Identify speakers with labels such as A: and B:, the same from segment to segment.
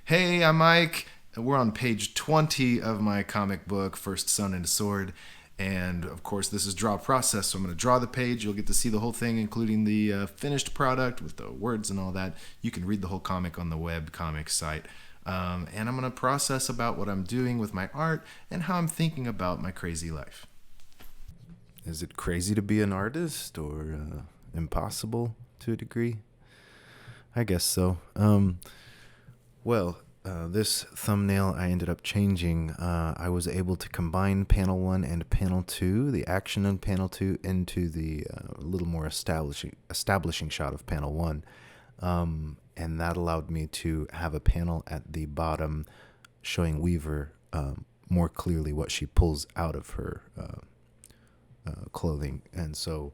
A: Hey, I'm Mike. We're on page 20 of my comic book, First Son and Sword. And of course, this is draw process, so I'm going to draw the page. You'll get to see the whole thing, including the finished product with the words and all that. You can read the whole comic on the web comic site. And I'm going to process about what I'm doing with my art and how I'm thinking about my crazy life.
B: Is it crazy to be an artist or impossible to a degree? I guess so. This thumbnail I ended up changing. I was able to combine panel one and panel two, the action in panel two, into the little more establishing shot of panel one. And that allowed me to have a panel at the bottom showing Weaver more clearly what she pulls out of her clothing. And so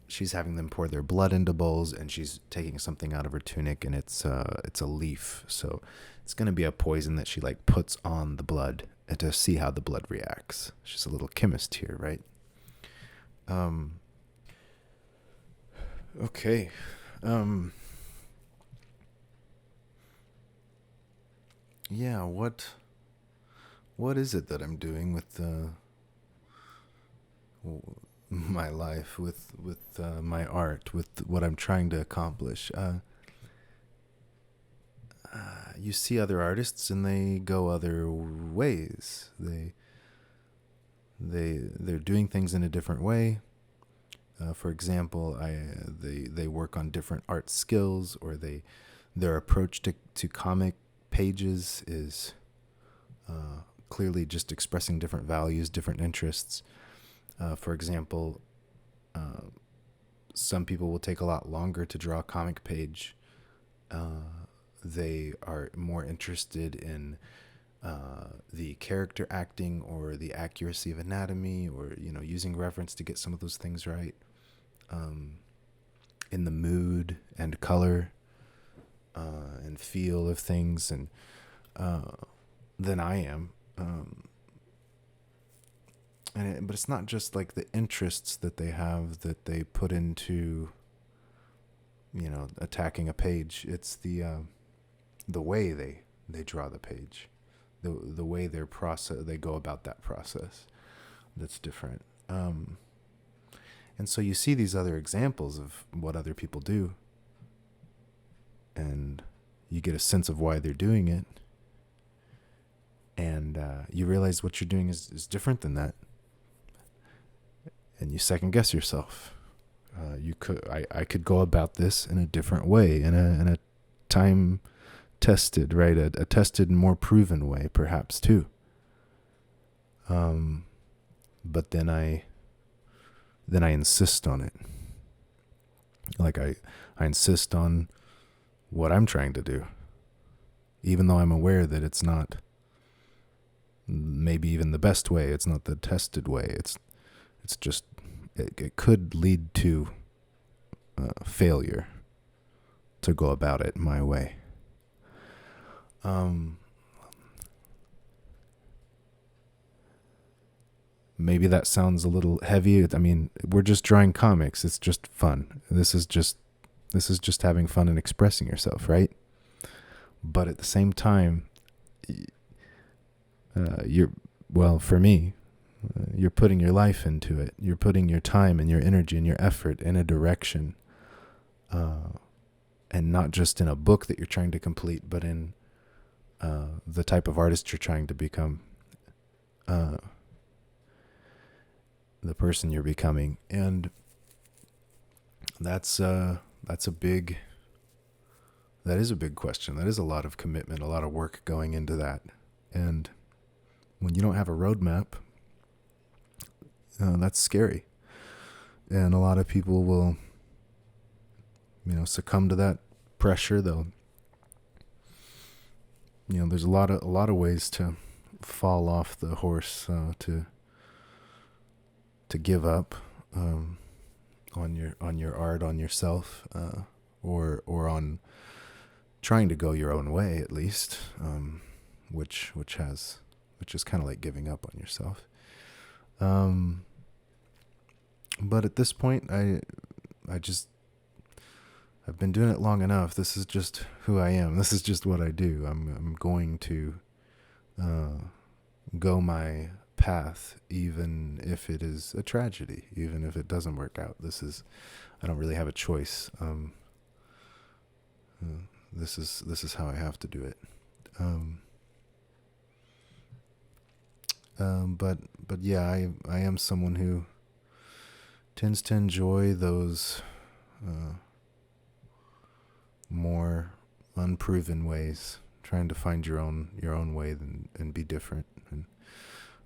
B: she's having them pour their blood into bowls, and she's taking something out of her tunic, and it's a leaf. So it's gonna be a poison that she like puts on the blood and to see how the blood reacts. She's a little chemist here, right? Um. Okay. Um. Yeah. What is it that I'm doing with my life, with my art, with what I'm trying to accomplish? You see other artists and they go other ways. They're doing things in a different way. For example, they work on different art skills, or their approach to comic pages is clearly just expressing different values, different interests. For example, some people will take a lot longer to draw a comic page. They are more interested in the character acting or the accuracy of anatomy, or using reference to get some of those things right. In the mood and color and feel of things, and than I am. But it's not just like the interests that they have that they put into attacking a page. It's the way they draw the page, the way they go about that process that's different. And so you see these other examples of what other people do, and you get a sense of why they're doing it, and you realize what you're doing is different than that, and you second guess yourself. I could go about this in a different way, in a time tested, right? A tested and more proven way, perhaps too. But then I insist on it. Like I insist on what I'm trying to do, even though I'm aware that it's not maybe even the best way. It's not the tested way. It's just it could lead to failure to go about it my way. Maybe that sounds a little heavy. I mean, we're just drawing comics. It's just fun. This is just having fun and expressing yourself, right? But at the same time, for me, you're putting your life into it. You're putting your time and your energy and your effort in a direction, and not just in a book that you're trying to complete, but in the type of artist you're trying to become, the person you're becoming. And that is a big question. That is a lot of commitment, a lot of work going into that. And when you don't have a roadmap, that's scary. And a lot of people will, succumb to that pressure. There's a lot of ways to fall off the horse, to give up on your art, on yourself, or on trying to go your own way, at least, which is kind of like giving up on yourself. But at this point, I've I've been doing it long enough. This is just who I am. This is just what I do. I'm going to go my path, even if it is a tragedy, even if it doesn't work out. I don't really have a choice. This is how I have to do it. But yeah, I am someone who tends to enjoy those more unproven ways, trying to find your own way and be different. And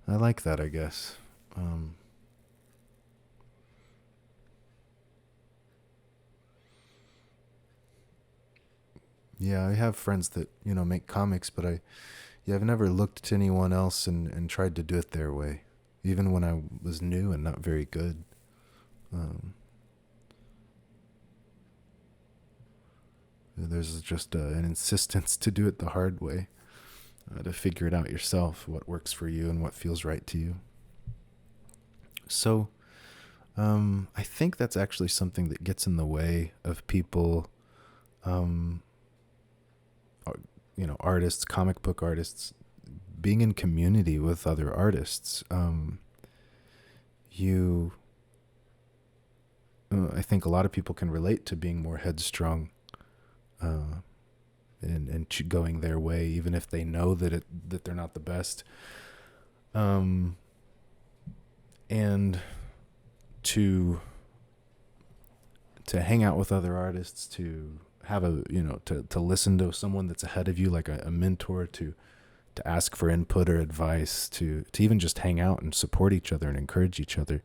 B: I like that, I guess. Yeah, I have friends that, make comics, but I've never looked to anyone else and tried to do it their way, even when I was new and not very good. There's just an insistence to do it the hard way, to figure it out yourself, what works for you and what feels right to you. So, I think that's actually something that gets in the way of people, artists, comic book artists, being in community with other artists. I think a lot of people can relate to being more headstrong, and going their way, even if they know that they're not the best. And to hang out with other artists, to have to listen to someone that's ahead of you, like a mentor, to ask for input or advice, to even just hang out and support each other and encourage each other.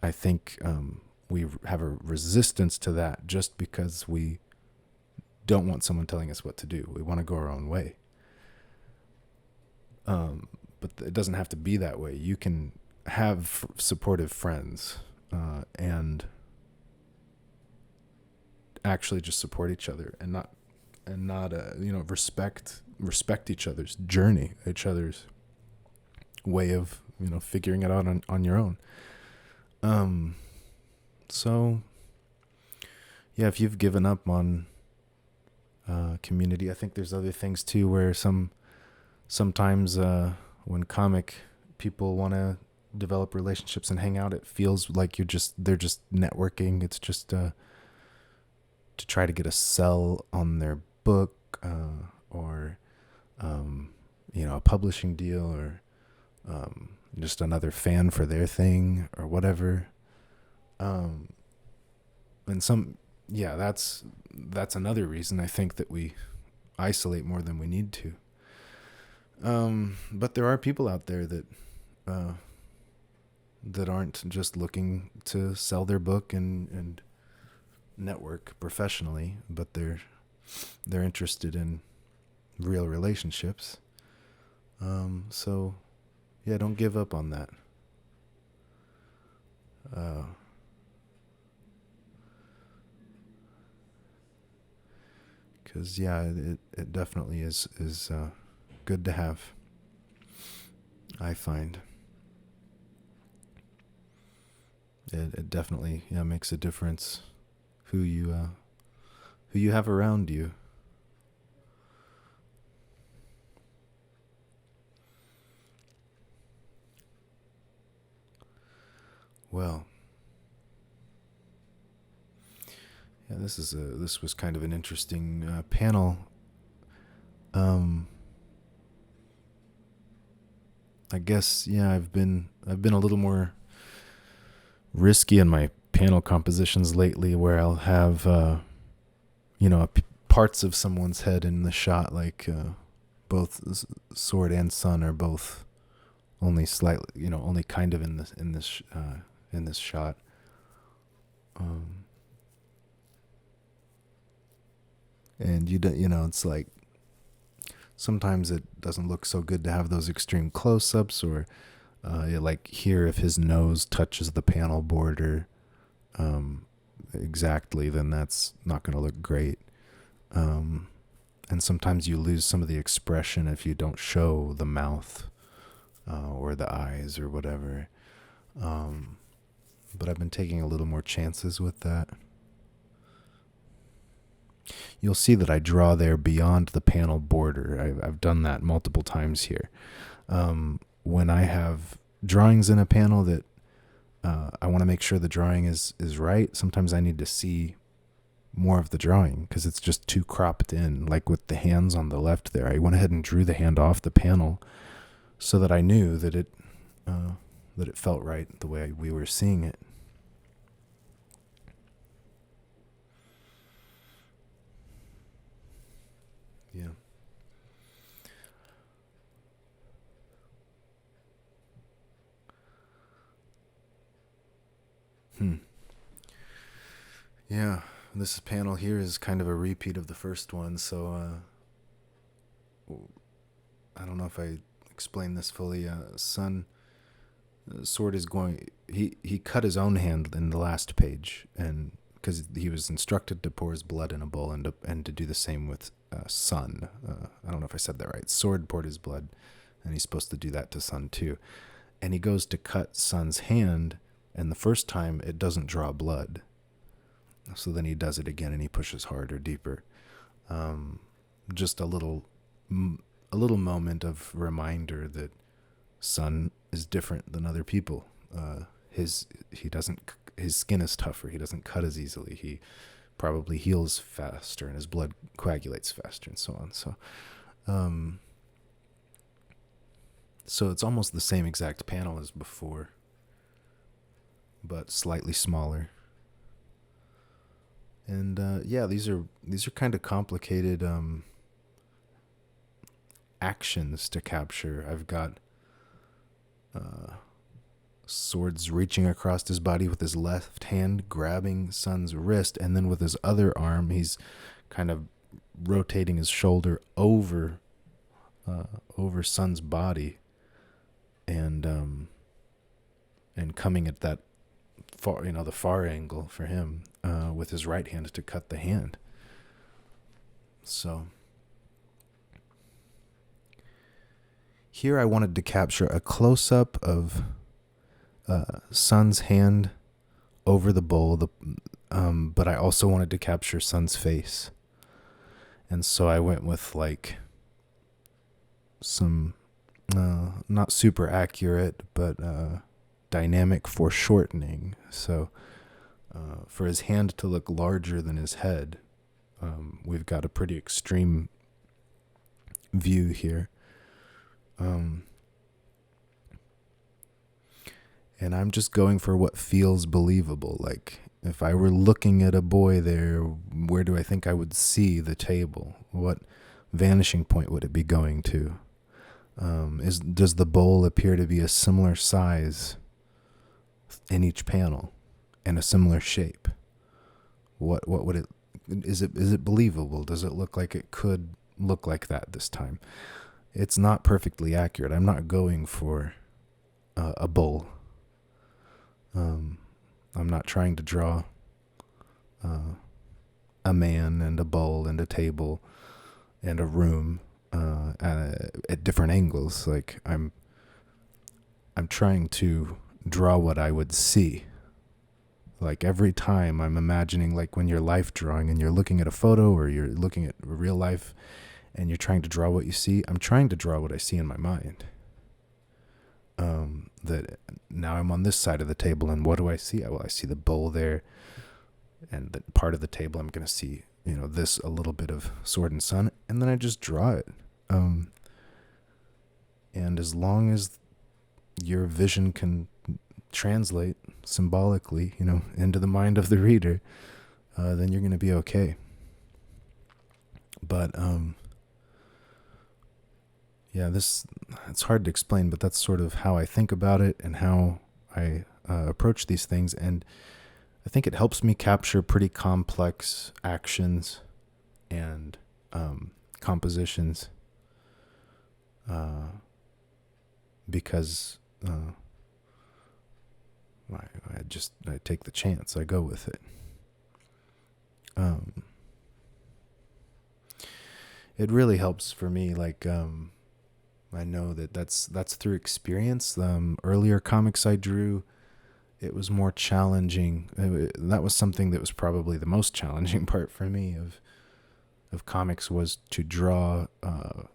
B: I think we have a resistance to that just because we don't want someone telling us what to do. We want to go our own way. But it doesn't have to be that way. You can have supportive friends and actually just support each other and not respect each other's journey, each other's way of figuring it out on your own. So yeah, if you've given up on community, I think there's other things too where sometimes when comic people want to develop relationships and hang out, it feels like they're just networking. It's just to try to get a sell on their book, or a publishing deal, or just another fan for their thing or whatever. And that's another reason I think that we isolate more than we need to. But there are people out there that aren't just looking to sell their book and network professionally, but they're interested in real relationships. So yeah, don't give up on that. Because it definitely is good to have, I find. It definitely makes a difference who you have around you. Well, yeah, this was kind of an interesting panel. I guess I've been a little more risky in my panel compositions lately, where I'll have parts of someone's head in the shot, like both sword and sun are both only slightly, only kind of in this shot. And it's like sometimes it doesn't look so good to have those extreme close-ups, or like here, if his nose touches the panel border exactly, then that's not going to look great. And sometimes you lose some of the expression if you don't show the mouth or the eyes or whatever. But I've been taking a little more chances with that. You'll see that I draw there beyond the panel border. I've done that multiple times here. When I have drawings in a panel that I want to make sure the drawing is right, sometimes I need to see more of the drawing because it's just too cropped in. Like with the hands on the left there, I went ahead and drew the hand off the panel so that I knew that it felt right the way we were seeing it. Yeah. Yeah, this panel here is kind of a repeat of the first one, so I don't know if I explained this fully. Sword is going. He cut his own hand in the last page, and because he was instructed to pour his blood in a bowl and to do the same with Sun. I don't know if I said that right. Sword poured his blood, and he's supposed to do that to Sun too. And he goes to cut Sun's hand, and the first time it doesn't draw blood. So then he does it again, and he pushes harder, deeper. Just a little moment of reminder that Sun is different than other people. His skin is tougher. He doesn't cut as easily. He probably heals faster, and his blood coagulates faster, and so on. So it's almost the same exact panel as before, but slightly smaller. And these are kind of complicated actions to capture. I've got Sword's reaching across his body with his left hand, grabbing Sun's wrist, and then with his other arm, he's kind of rotating his shoulder over Sun's body, and coming at that the far angle for him with his right hand to cut the hand. So here I wanted to capture a close-up of Sun's hand over the bowl, but I also wanted to capture Sun's face. And so I went with like some not super accurate, but dynamic foreshortening. So for his hand to look larger than his head, we've got a pretty extreme view here. And I'm just going for what feels believable. Like, if I were looking at a boy there, where do I think I would see the table? What vanishing point would it be going to? Does the bowl appear to be a similar size in each panel and a similar shape? What would it is it believable? Does it look like it could look like that this time? It's not perfectly accurate. I'm not going for a bowl. I'm not trying to draw a man and a bowl and a table and a room at different angles. Like I'm trying to draw what I would see. Like every time I'm imagining, like when you're life drawing and you're looking at a photo or you're looking at real life and you're trying to draw what you see, I'm trying to draw what I see in my mind. That now I'm on this side of the table, and what do I see? Well, I see the bowl there, and the part of the table I'm going to see, this a little bit of Sword and Sun, and then I just draw it. And as long as your vision can translate symbolically, into the mind of the reader, then you're going to be okay. But it's hard to explain, but that's sort of how I think about it and how I approach these things. And I think it helps me capture pretty complex actions and compositions because I take the chance. I go with it. It really helps for me, like I know that's through experience. Earlier comics I drew, it was more challenging. That was something that was probably the most challenging part for me, of of comics was to draw a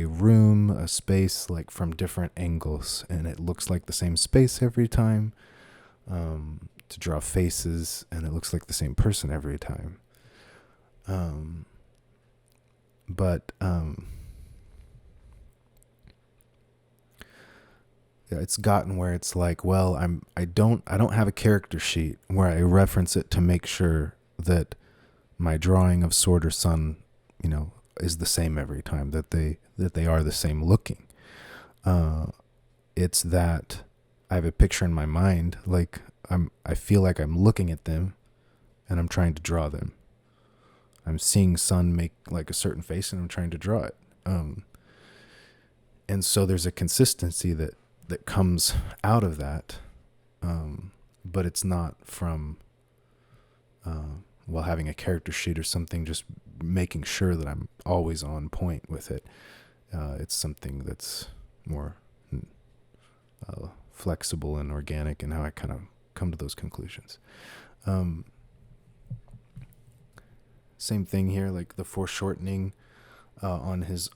B: room, a space, like from different angles, and it looks like the same space every time. To draw faces, and it looks like the same person every time. But yeah, it's gotten where it's like, well, I don't have a character sheet where I reference it to make sure that my drawing of sword or sun, is the same every time, that they are the same looking. It's that I have a picture in my mind, like I feel like I'm looking at them and I'm trying to draw them. I'm seeing sun make like a certain face and I'm trying to draw it. And so there's a consistency that comes out of that. But it's not from, having a character sheet or something, just making sure that I'm always on point with it. It's something that's more flexible and organic in how I kind of come to those conclusions. Same thing here, like the foreshortening on his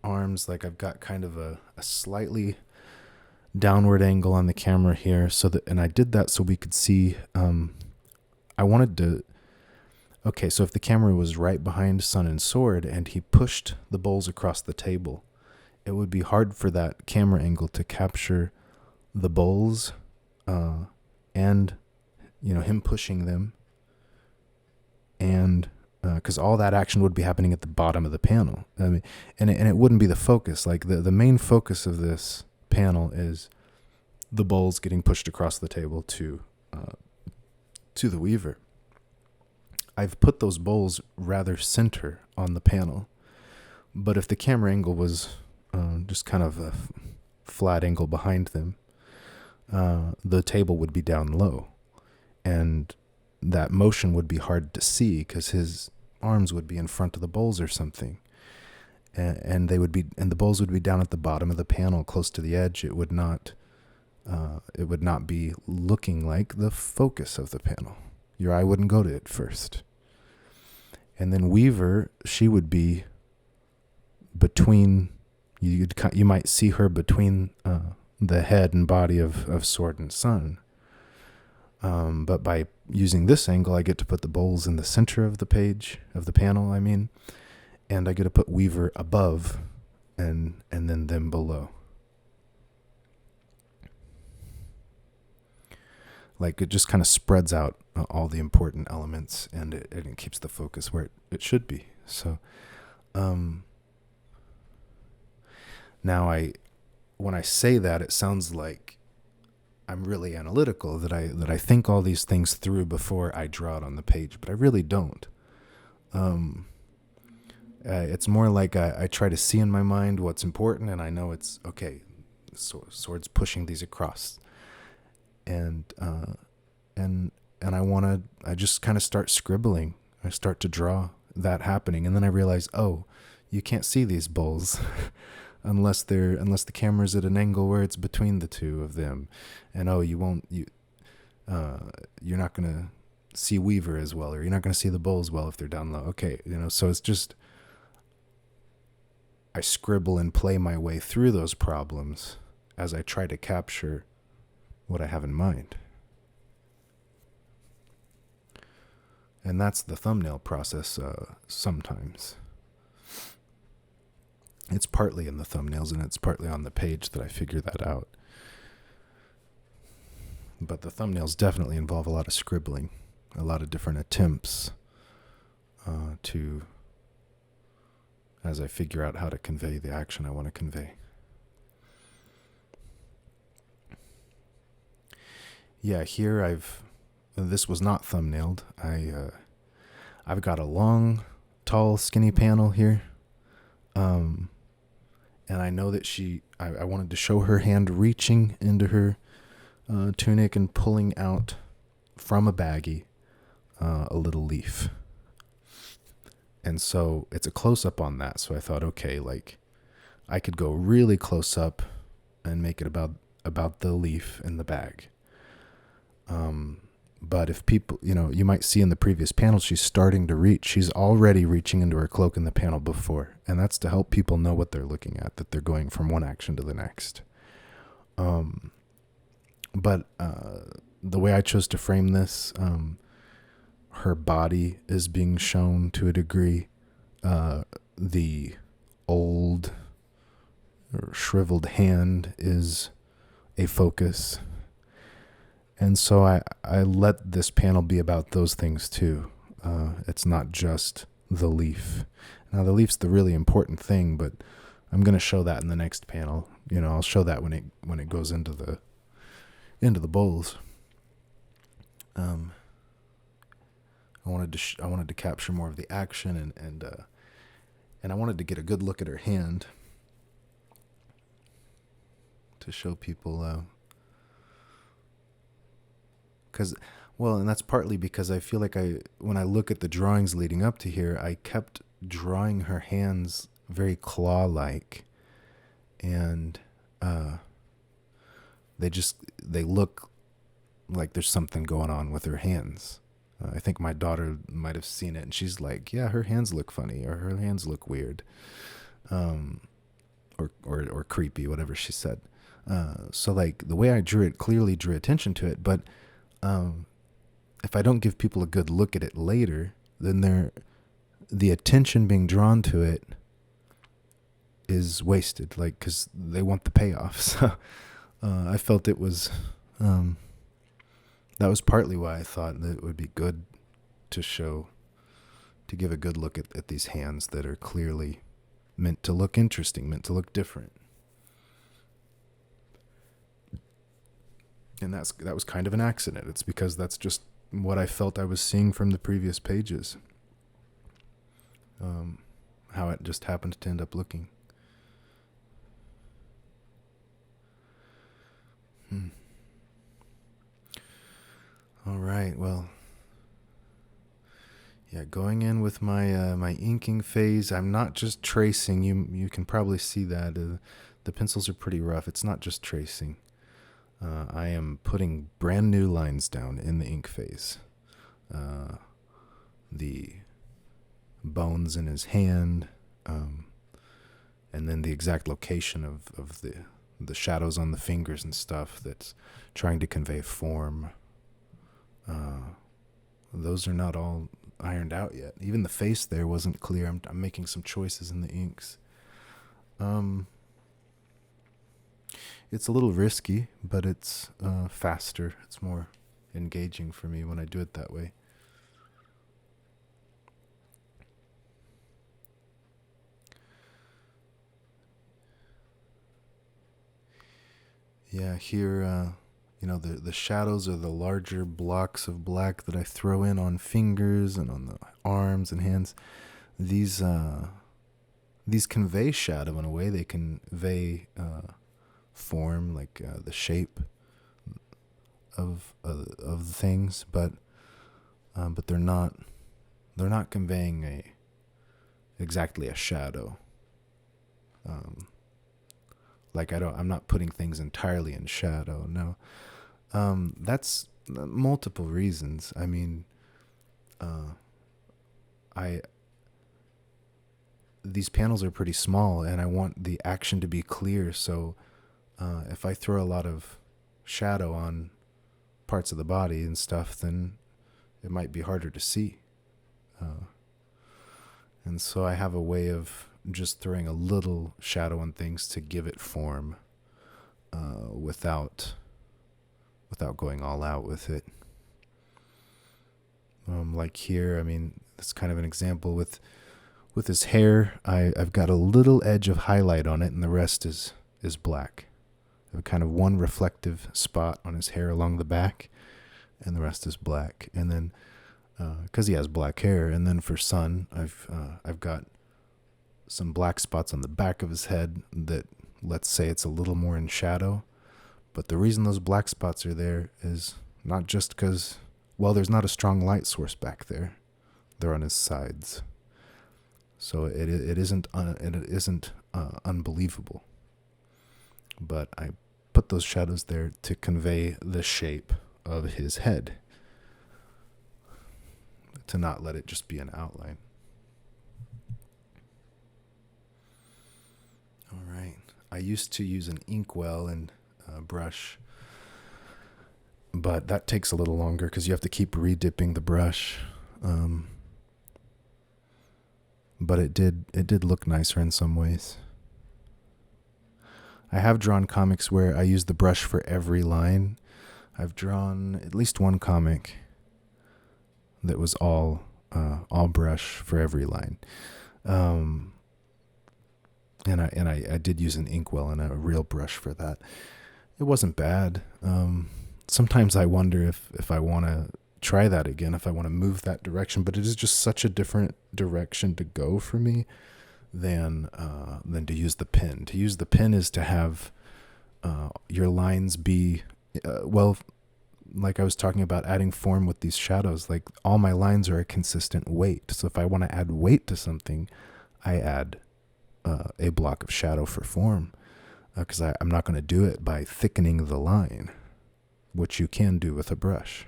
B: arms. Like I've got kind of a slightly downward angle on the camera here, and I did that so we could see. I wanted to. Okay, so if the camera was right behind Sun and Sword and he pushed the bowls across the table, it would be hard for that camera angle to capture the bowls and him pushing them, and because all that action would be happening at the bottom of the panel. I mean, and it wouldn't be the focus. Like the main focus of this panel is the bowls getting pushed across the table to the weaver. I've put those bowls rather center on the panel, but if the camera angle was just kind of a flat angle behind them, the table would be down low, and that motion would be hard to see because his arms would be in front of the bowls or something, and the bowls would be down at the bottom of the panel, close to the edge. It would not be looking like the focus of the panel. Your eye wouldn't go to it first. And then Weaver, she would be between, you might see her between the head and body of Sword and Sun. But by using this angle, I get to put the bowls in the center of the page, of the panel, and I get to put Weaver above and then them below. Like it just kind of spreads out all the important elements, and it keeps the focus where it should be. So now when I say that, it sounds like I'm really analytical, that I think all these things through before I draw it on the page, but I really don't. It's more like I try to see in my mind what's important, and I know it's okay. Sword's pushing these across, and I just kind of start scribbling. I start to draw that happening, and then I realize, oh, you can't see these bowls unless the camera's at an angle where it's between the two of them, and you're not gonna see Weaver as well, or you're not gonna see the bowls well if they're down low. Okay, so it's just I scribble and play my way through those problems as I try to capture what I have in mind. And that's the thumbnail process sometimes. It's partly in the thumbnails and it's partly on the page that I figure that out. But the thumbnails definitely involve a lot of scribbling, a lot of different attempts as I figure out how to convey the action I want to convey. Yeah, here this was not thumbnailed. I've got a long, tall, skinny panel here. And I know that I wanted to show her hand reaching into her tunic and pulling out from a baggie a little leaf. And so it's a close-up on that. So I thought, okay, like I could go really close up and make it about the leaf in the bag. But if people, you might see in the previous panel, she's starting to reach. She's already reaching into her cloak in the panel before. And that's to help people know what they're looking at, that they're going from one action to the next. But the way I chose to frame this, her body is being shown to a degree. The old or shriveled hand is a focus. And so I let this panel be about those things too. It's not just the leaf. Now the leaf's the really important thing, but I'm going to show that in the next panel. I'll show that when it goes into the bowls. I wanted to capture more of the action and I wanted to get a good look at her hand to show people. And that's partly because I feel like when I look at the drawings leading up to here, I kept drawing her hands very claw-like, and they look like there's something going on with her hands. I think my daughter might have seen it, and she's like, "Yeah, her hands look funny, or her hands look weird, or creepy," whatever she said. So like the way I drew it clearly drew attention to it, but if I don't give people a good look at it later, then the attention being drawn to it is wasted, like, because they want the payoff. So I felt it was that was partly why I thought that it would be good to give a good look at these hands that are clearly meant to look interesting, meant to look different. And that was kind of an accident. It's because that's just what I felt I was seeing from the previous pages. How it just happened to end up looking. All right, well, yeah, going in with my my inking phase, I'm not just tracing. You can probably see that the pencils are pretty rough. It's not just tracing. I am putting brand new lines down in the ink phase. The bones in his hand, and then the exact location of the shadows on the fingers and stuff that's trying to convey form. Those are not all ironed out yet. Even the face there wasn't clear. I'm making some choices in the inks. It's a little risky, but it's faster. It's more engaging for me when I do it that way. Yeah, here, the shadows are the larger blocks of black that I throw in on fingers and on the arms and hands. These convey shadow in a way. They convey form, like the shape of things, but they're not conveying exactly a shadow. I'm not putting things entirely in shadow. No, that's multiple reasons. I mean, these panels are pretty small, and I want the action to be clear. So, if I throw a lot of shadow on parts of the body and stuff, then it might be harder to see. And so I have a way of just throwing a little shadow on things to give it form, without going all out with it. Like here, I mean, that's kind of an example with his hair. I've got a little edge of highlight on it, and the rest is black. I have kind of one reflective spot on his hair along the back, and the rest is black. And then, because he has black hair, and then for Sun, I've got some black spots on the back of his head that, let's say, it's a little more in shadow. But the reason those black spots are there is not just because, well, there's not a strong light source back there. They're on his sides. So it isn't unbelievable. But I put those shadows there to convey the shape of his head. to not let it just be an outline. All right. I used to use an inkwell and brush, but that takes a little longer because you have to keep re-dipping the brush. But it did look nicer in some ways. I have drawn comics where I use the brush for every line. I've drawn at least one comic that was all brush for every line. And I did use an inkwell and a real brush for that. It wasn't bad. Sometimes I wonder if I want to try that again, if I want to move that direction, but it is just such a different direction to go for me than to use the pen. To use the pen is to have your lines be, like I was talking about adding form with these shadows, like all my lines are a consistent weight. So if I want to add weight to something, I add a block of shadow for form, because I'm not going to do it by thickening the line, which you can do with a brush.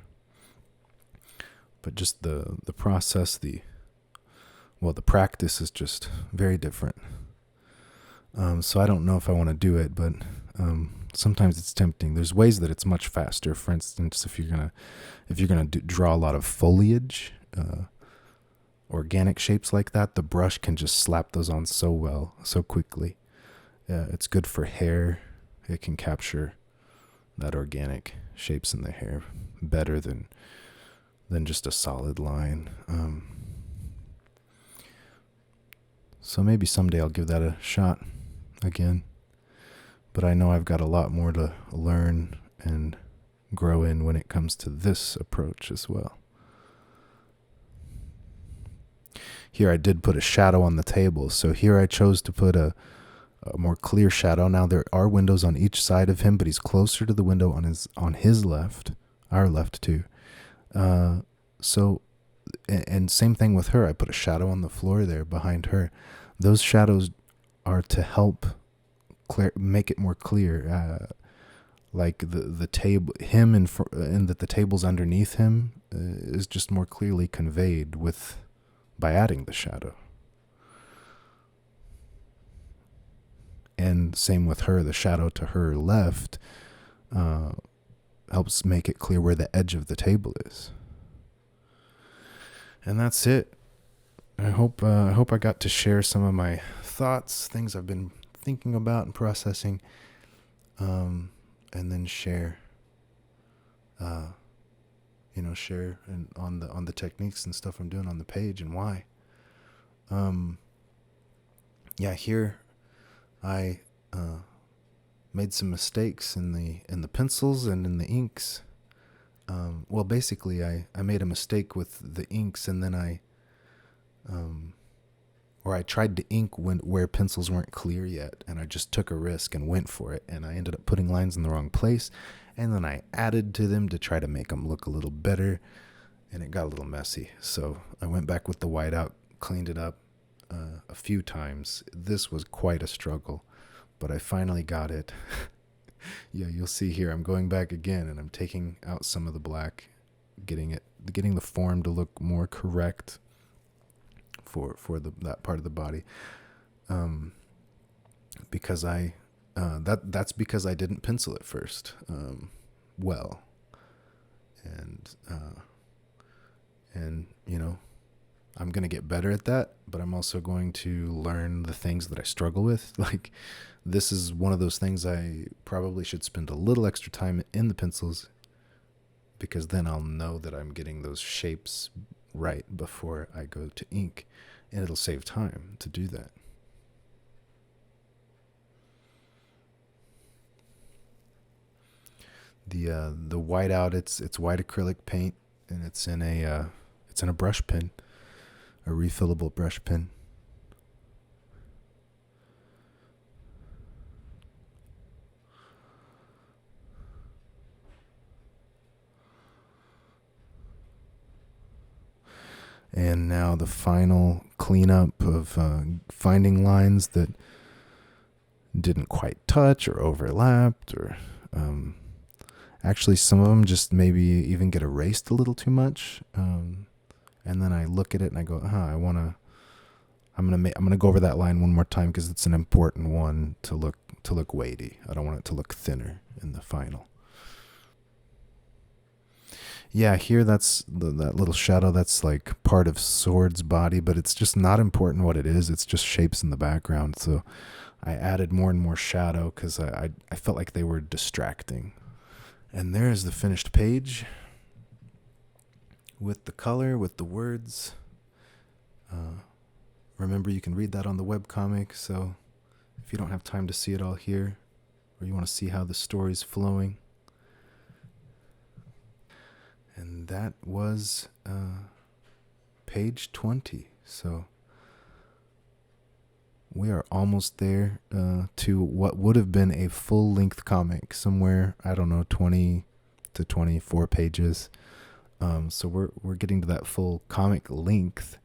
B: But just the process, the practice is just very different. So I don't know if I want to do it, but sometimes it's tempting. There's ways that it's much faster. For instance, if you're gonna draw a lot of foliage, organic shapes like that, the brush can just slap those on so well, so quickly. It's good for hair. It can capture that organic shapes in the hair better than just a solid line. So maybe someday I'll give that a shot again. But I know I've got a lot more to learn and grow in when it comes to this approach as well. Here I did put a shadow on the table. So here I chose to put a more clear shadow. Now there are windows on each side of him, but he's closer to the window on his left, our left too. So, and same thing with her. I put a shadow on the floor there behind her. Those shadows are to help make it more clear. Like the table, him and that the table's underneath him is just more clearly conveyed by adding the shadow. And same with her, the shadow to her left helps make it clear where the edge of the table is. And that's it. I hope I got to share some of my thoughts, things I've been thinking about and processing, and then share and on the techniques and stuff I'm doing on the page and why. Here I made some mistakes in the pencils and in the inks. Basically I made a mistake with the inks, and then I tried to ink where pencils weren't clear yet, and I just took a risk and went for it, and I ended up putting lines in the wrong place, and then I added to them to try to make them look a little better, and it got a little messy. So I went back with the whiteout, cleaned it up a few times. This was quite a struggle, but I finally got it. Yeah, you'll see here I'm going back again, and I'm taking out some of the black, getting the form to look more correct for that part of the body, because that's because I didn't pencil it first well, and I'm gonna get better at that, but I'm also going to learn the things that I struggle with. Like, this is one of those things I probably should spend a little extra time in the pencils, because then I'll know that I'm getting those shapes right before I go to ink, and it'll save time to do that. The whiteout, it's white acrylic paint, and it's in a brush pen, a refillable brush pen. And now the final cleanup of finding lines that didn't quite touch or overlapped, or actually some of them just maybe even get erased a little too much. and then I look at it and I go, I'm gonna go over that line one more time because it's an important one to look weighty. I don't want it to look thinner in the final. Yeah, here that's that little shadow. That's like part of Sword's body, but it's just not important what it is. It's just shapes in the background. So I added more and more shadow because I felt like they were distracting. And there's the finished page with the color, with the words. Remember, you can read that on the webcomic. So if you don't have time to see it all here, or you want to see how the story's flowing. And that was page 20. So we are almost there to what would have been a full-length comic, somewhere, I don't know, 20 to 24 pages. So we're getting to that full comic length,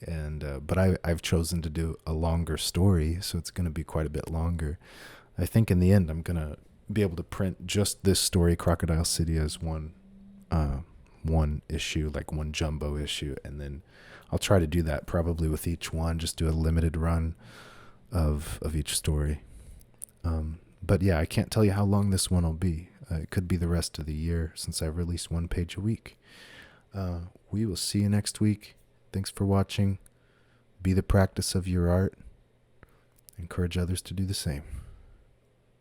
B: and but I've chosen to do a longer story, so it's going to be quite a bit longer. I think in the end I'm going to be able to print just this story, Crocodile City, as one issue, like one jumbo issue, and then I'll try to do that probably with each one, just do a limited run of each story. But yeah, I can't tell you how long this one will be. It could be the rest of the year since I release one page a week. We will see you next week. Thanks for watching. Be the practice of your art. Encourage others to do the same.